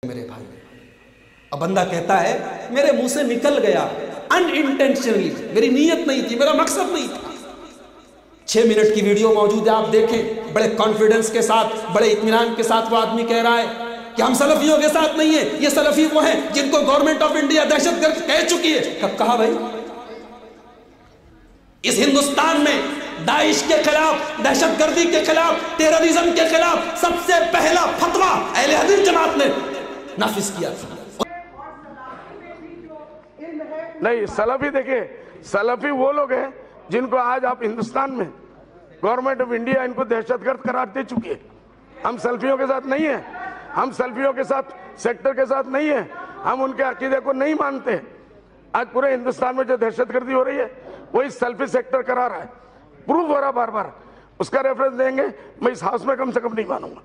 میرے بھائی، اب بندہ کہتا ہے میرے منہ سے نکل گیا انانٹینشنلی، میری نیت نہیں تھی، میرا مقصد نہیں تھا۔ 6 منٹ کی ویڈیو موجود ہے، آپ دیکھیں، بڑے کانفیڈنس کے ساتھ، بڑے اطمینان کے ساتھ وہ آدمی کہہ رہا ہے کہ ہم سلفیوں کے ساتھ نہیں ہیں، یہ سلفی وہ ہیں جن کو گورنمنٹ آف انڈیا دہشت گرد کہہ چکی ہے۔ کب کہا بھائی؟ اس ہندوستان میں داعش کے خلاف، دہشت گردی کے خلاف، ٹیررزم کے خلاف سب سے پہلا فتویٰ اہل حدیث جماعت نے نافذ کیا تھا۔ نہیں، سلفی دیکھیں، سلفی وہ لوگ ہیں جن کو آج آپ ہندوستان میں گورنمنٹ آف انڈیا ان کو دہشت گرد قرار دے چکی ہے۔ ہم سلفیوں کے ساتھ نہیں ہیں، ہم سلفیوں کے ساتھ، سیکٹر کے ساتھ نہیں ہیں، ہم ان کے عقیدے کو نہیں مانتے۔ آج پورے ہندوستان میں جو دہشت گردی ہو رہی ہے وہی سلفی سیکٹر کرا رہا ہے، پروف ہو رہا بار بار، اس کا ریفرنس دیں گے، میں اس ہاؤس میں کم سے کم نہیں مانوں گا،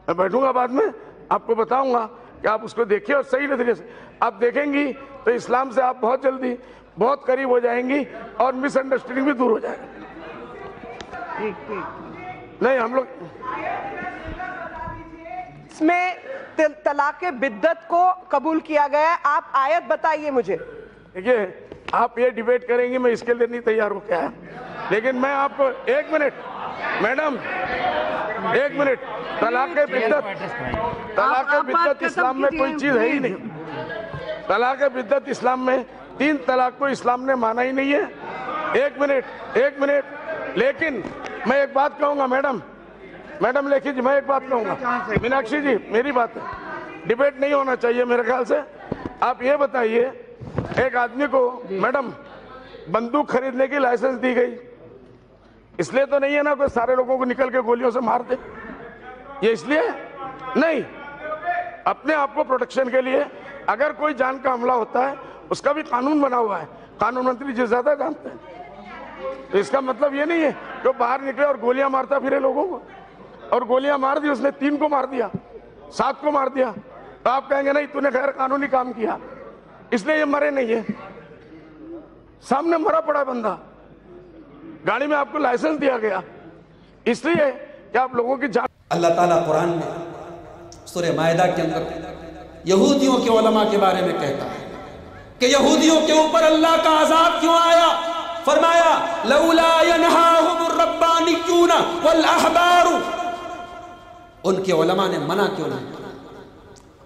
میں بیٹھوں گا بعد میں آپ کو بتاؤں گا کہ آپ اس کو دیکھیں اور صحیح نظریے سے آپ دیکھیں گی تو اسلام سے آپ بہت جلدی بہت قریب ہو جائیں گی اور مس انڈرسٹینڈنگ بھی دور ہو جائے گی۔ نہیں، ہم لوگ اس میں طلاق بدعت کو قبول کیا گیا ہے، آپ آیت بتائیے مجھے۔ دیکھیے، آپ یہ ڈیبیٹ کریں گی، میں اس کے لیے نہیں تیار ہو کے آیا، لیکن میں آپ کو ایک منٹ میڈم، ایک منٹ، طلاق بدعت اسلام میں کوئی چیز ہے ہی نہیں۔ طلاق بدعت اسلام میں 3 طلاق کو اسلام نے مانا ہی نہیں ہے۔ ایک منٹ، لیکن میں ایک بات کہوں گا میڈم لیکن میں ایک بات کہوں گا، میناکشی جی میری بات ہے، ڈیبیٹ نہیں ہونا چاہیے میرے خیال سے۔ آپ یہ بتائیے، ایک آدمی کو میڈم بندوق خریدنے کی لائسنس دی گئی، اس لیے تو نہیں ہے نا کہ سارے لوگوں کو نکل کے گولیوں سے مار دے، یہ اس لیے نہیں، اپنے آپ کو پروٹیکشن کے لیے۔ اگر کوئی جان کا حملہ ہوتا ہے اس کا بھی قانون بنا ہوا ہے، قانون منتری جی زیادہ جانتے ہیں، تو اس کا مطلب یہ نہیں ہے کہ وہ باہر نکلے اور گولیاں مارتا پھرے لوگوں کو، اور گولیاں مار دی، اس نے 3 کو مار دیا، 7 کو مار دیا، تو آپ کہیں گے نہیں تو نے غیر قانونی کام کیا، اس لیے یہ مرے نہیں ہے۔ سامنے مرا پڑا بندہ، گاڑی میں آپ کو لائسنس دیا گیا، اس لیے کہ آپ لوگوں کی جان۔ اللہ تعالیٰ قرآن میں سورہ مائدہ کے اندر یہودیوں کے علماء کے بارے میں کہتا ہے کہ یہودیوں کے اوپر اللہ کا عذاب کیوں آیا؟ فرمایا لولا ينهاهم الربانيون والاحبار، ان کے علماء نے منع کیوں نہیں کیا؟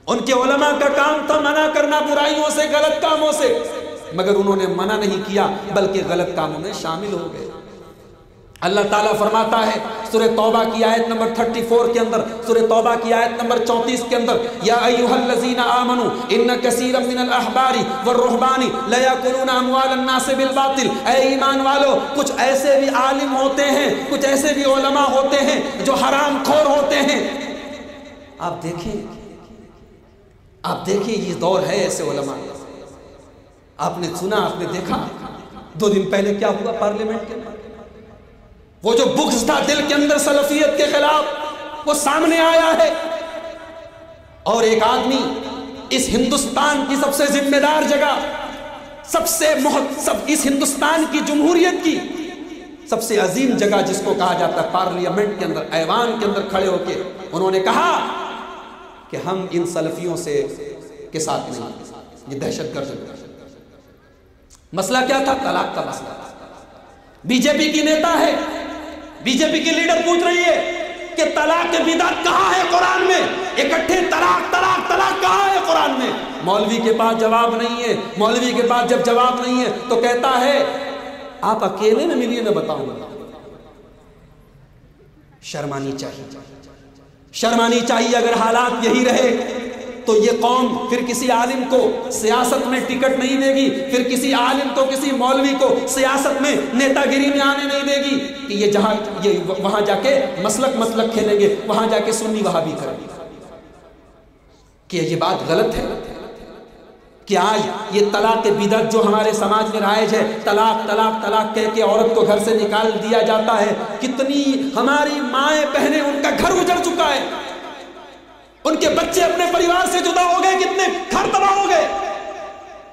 ان کے علماء کا کام تھا منع کرنا برائیوں سے، غلط کاموں سے، مگر انہوں نے منع نہیں کیا بلکہ غلط کاموں میں شامل ہو گئے۔ اللہ تعالیٰ فرماتا ہے سورہ توبہ کی آیت نمبر 34 کے اندر، سورہ توبہ کی آیت نمبر 34 کے اندر، یا ایھا الذین آمنوا ان کثیرا من الاحبار والرہبان لیاکلون اموال الناس بالباطل، اے ایمان والو، کچھ ایسے بھی عالم ہوتے ہیں، کچھ ایسے بھی علماء ہوتے ہیں جو حرام خور ہوتے ہیں۔ آپ دیکھیں یہ دور ہے ایسے علماء۔ آپ نے سنا، آپ نے دیکھا 2 دن پہلے کیا ہوا پارلیمنٹ کے اندر، وہ جو بغض تھا دل کے اندر سلفیت کے خلاف وہ سامنے آیا ہے، اور ایک آدمی اس ہندوستان کی سب سے ذمہ دار جگہ، اس ہندوستان کی جمہوریت کی سب سے عظیم جگہ جس کو کہا جاتا ہے پارلیمنٹ کے اندر، ایوان کے اندر کھڑے ہو کے انہوں نے کہا کہ ہم ان سلفیوں کے ساتھ نہیں، یہ دہشت گرد۔ مسئلہ کیا تھا؟ طلاق کا مسئلہ۔ بی جے پی کی نیتا ہے، بی جے پی کی لیڈر پوچھ رہی ہے کہ طلاق بدعت کہاں ہے قرآن میں؟ اکٹھے طلاق طلاق طلاق کہاں ہے قرآن میں؟ مولوی کے پاس جواب نہیں ہے۔ مولوی کے پاس جب جواب نہیں ہے تو کہتا ہے آپ اکیلے میں ملیے، میں بتاؤں گا۔ شرمانی چاہیے اگر حالات یہی رہے تو یہ قوم پھر کسی عالم کو سیاست میں ٹکٹ نہیں دے گی، پھر کسی عالم کو، کسی مولوی کو سیاست میں نیتا گیری میں آنے نہیں دے گی کہ یہ وہاں جا کے مسلک کھیلیں گے، وہاں جا کے سنی وہابی کریں گے۔ کہ یہ بات غلط ہے کہ آج یہ طلاق بدعت جو ہمارے سماج میں رائج ہے، طلاق طلاق طلاق کہہ کے عورت کو گھر سے نکال دیا جاتا ہے۔ کتنی ہماری مائیں بہنیں، ان کا گھر اجڑ چکا ہے، ان کے بچے اپنے پریوار سے جدا ہو گئے، کتنے گھر تباہ ہو گئے،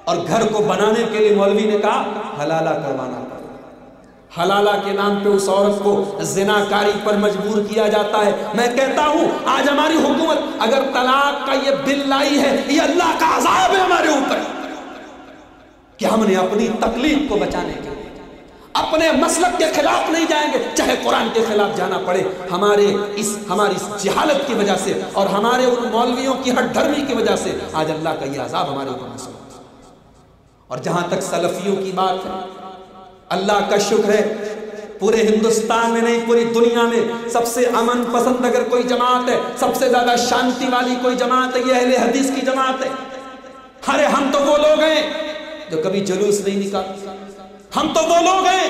اور گھر کو بنانے کے لیے مولوی نے کہا حلالہ کروانا پڑے، حلالہ کے نام پہ اس عورت کو زناکاری پر مجبور کیا جاتا ہے. میں کہتا ہوں آج ہماری حکومت اگر طلاق کا یہ بل لائی ہے، یہ اللہ کا عذاب ہے ہمارے اوپر کہ ہم نے اپنی تکلیف کو بچانے کے لیے اپنے مسلک کے خلاف نہیں جائیں گے، چاہے قرآن کے خلاف جانا پڑے. ہماری اس جہالت کی وجہ سے اور ہمارے ان مولویوں کی ہٹ دھرمی کی وجہ سے آج اللہ کا یہ عذاب ہمارے اوپر مسلط. اور جہاں تک سلفیوں کی بات ہے، اللہ کا شکر ہے پورے ہندوستان میں نہیں پوری دنیا میں سب سے امن پسند اگر کوئی جماعت ہے، سب سے زیادہ شانتی والی کوئی جماعت ہے، یہ اہل حدیث کی جماعت ہے. ارے ہم تو وہ لوگ ہیں جو کبھی جلوس نہیں نکالتے، ہم تو وہ لوگ ہیں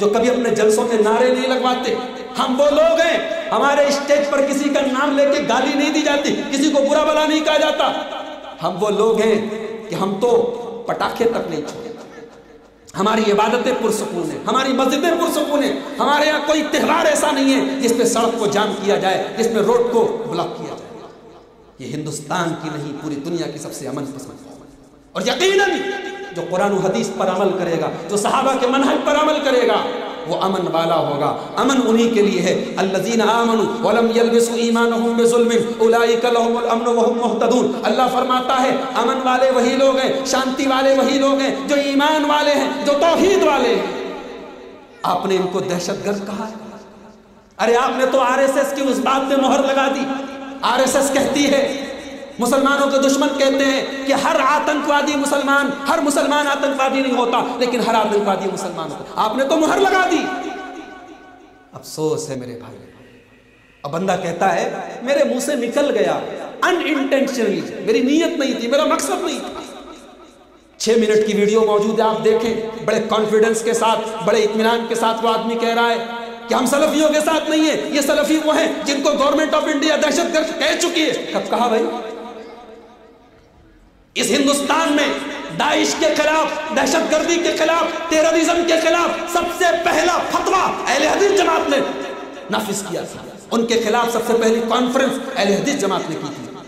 جو کبھی اپنے جلسوں میں نعرے نہیں لگواتے، ہم وہ لوگ ہیں ہمارے اسٹیج پر کسی کا نام لے کے گالی نہیں دی جاتی، کسی کو برا بھلا نہیں کہا جاتا. ہم وہ لوگ ہیں کہ ہم تو پٹاخے تک نہیں چھوڑتے، ہماری عبادتیں پرسکون ہیں، ہماری مسجدیں پرسکون ہیں. ہمارے یہاں کوئی تہوار ایسا نہیں ہے جس پہ سڑک کو جام کیا جائے، جس پہ روڈ کو بلاک کیا جائے. یہ ہندوستان کی نہیں پوری دنیا کی سب سے امن پسند قوم ہے. اور یقیناً جو قرآن و حدیث پر عمل کرے گا، جو صحابہ کے منہج پر عمل کرے گا، وہ امن والا ہوگا. امن انہی کے لیے ہے الذین آمنوا ولم یلبسوا ایمانہم بظلم اولئک لہم الامن وہم مہتدون. اللہ فرماتا ہے امن والے وہی لوگ ہیں، شانتی والے وہی لوگ ہیں جو ایمان والے ہیں، جو توحید والے ہیں. آپ نے ان کو دہشت گرد کہا ہے. ارے آپ نے تو RSS کی اس بات میں مہر لگا دی. RSS کہتی ہے، مسلمانوں کے دشمن کہتے ہیں کہ ہر آتنکوادی مسلمان، ہر مسلمان آتنکوادی نہیں ہوتا، لیکن ہر آتنکوادی مسلمان ہوتا. آپ نے تو مہر لگا دی. افسوس ہے میرے بھائی. اب بندہ کہتا ہے میرے منہ سے نکل گیا ان انٹینشنلی، میری نیت نہیں تھی، میرا مقصد نہیں تھا. 6 منٹ کی ویڈیو موجود ہے، آپ دیکھیں. بڑے کانفیڈنس کے ساتھ، بڑے اطمینان کے ساتھ وہ آدمی کہہ رہا ہے کہ ہم سلفیوں کے ساتھ نہیں ہیں. یہ سلفی وہ ہیں جن کو گورنمنٹ آف انڈیا دہشت گرد کہہ چکی ہے. کب کہا بھائی؟ اس ہندوستان میں داعش کے خلاف، دہشت گردی کے خلاف، ٹیررزم کے خلاف سب سے پہلا فتویٰ اہل حدیث جماعت نے نافذ کیا تھا. ان کے خلاف سب سے پہلی کانفرنس اہل حدیث جماعت نے کی تھی.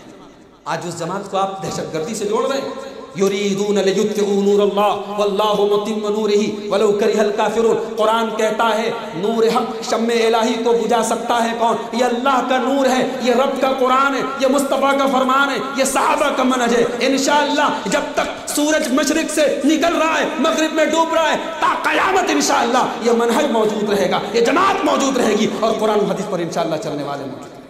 آج اس جماعت کو آپ دہشت گردی سے جوڑ رہے ہیں. یریدون لیطفئوا نور اللہ واللہ متم نورہ ولو کرہ الکافرون. قرآن کہتا ہے نور حق، شمع الہی کو بجھا سکتا ہے کون؟ یہ اللہ کا نور ہے، یہ رب کا قرآن ہے، یہ مصطفیٰ کا فرمان ہے، یہ صحابہ کا منہج ہے. انشاءاللہ جب تک سورج مشرق سے نکل رہا ہے، مغرب میں ڈوب رہا ہے، تا قیامت انشاءاللہ یہ منہج موجود رہے گا، یہ جماعت موجود رہے گی اور قرآن و حدیث پر انشاءاللہ چلنے والے موجود ہیں.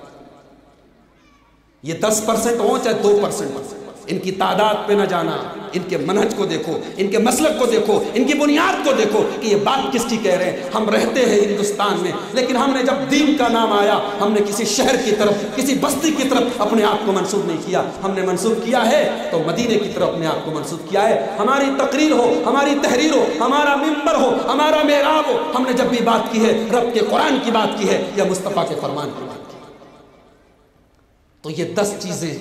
یہ 10% ہو چاہے 2%، ان کی تعداد پہ نہ جانا. ان کے منہج کو دیکھو، ان کے مسلک کو دیکھو، ان کی بنیاد کو دیکھو کہ یہ بات کس کی کہہ رہے ہیں. ہم رہتے ہیں ہندوستان میں، لیکن ہم نے جب دین کا نام آیا، ہم نے کسی شہر کی طرف، کسی بستی کی طرف اپنے آپ کو منسوب نہیں کیا. ہم نے منسوب کیا ہے تو مدینے کی طرف اپنے آپ کو منسوب کیا ہے. ہماری تقریر ہو، ہماری تحریر ہو، ہمارا منبر ہو، ہمارا محراب ہو، ہم نے جب بھی بات کی ہے رب کے قرآن کی بات کی ہے یا مصطفیٰ کے فرمان کی بات کی. تو یہ 10 چیزیں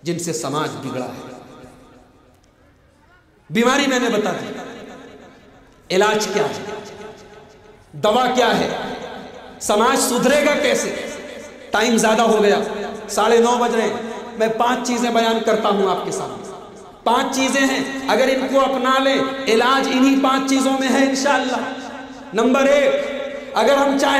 جن سے سماج بگڑا ہے. بیماری میں نے بتا دی، علاج کیا ہے، دوا کیا ہے، سماج سدھرے گا کیسے. ٹائم زیادہ ہو گیا، 9:30 بج رہے ہیں. میں 5 چیزیں بیان کرتا ہوں آپ کے سامنے. 5 چیزیں ہیں، اگر ان کو اپنا لیں علاج انہی 5 چیزوں میں ہے انشاءاللہ. نمبر 1، اگر ہم چاہیں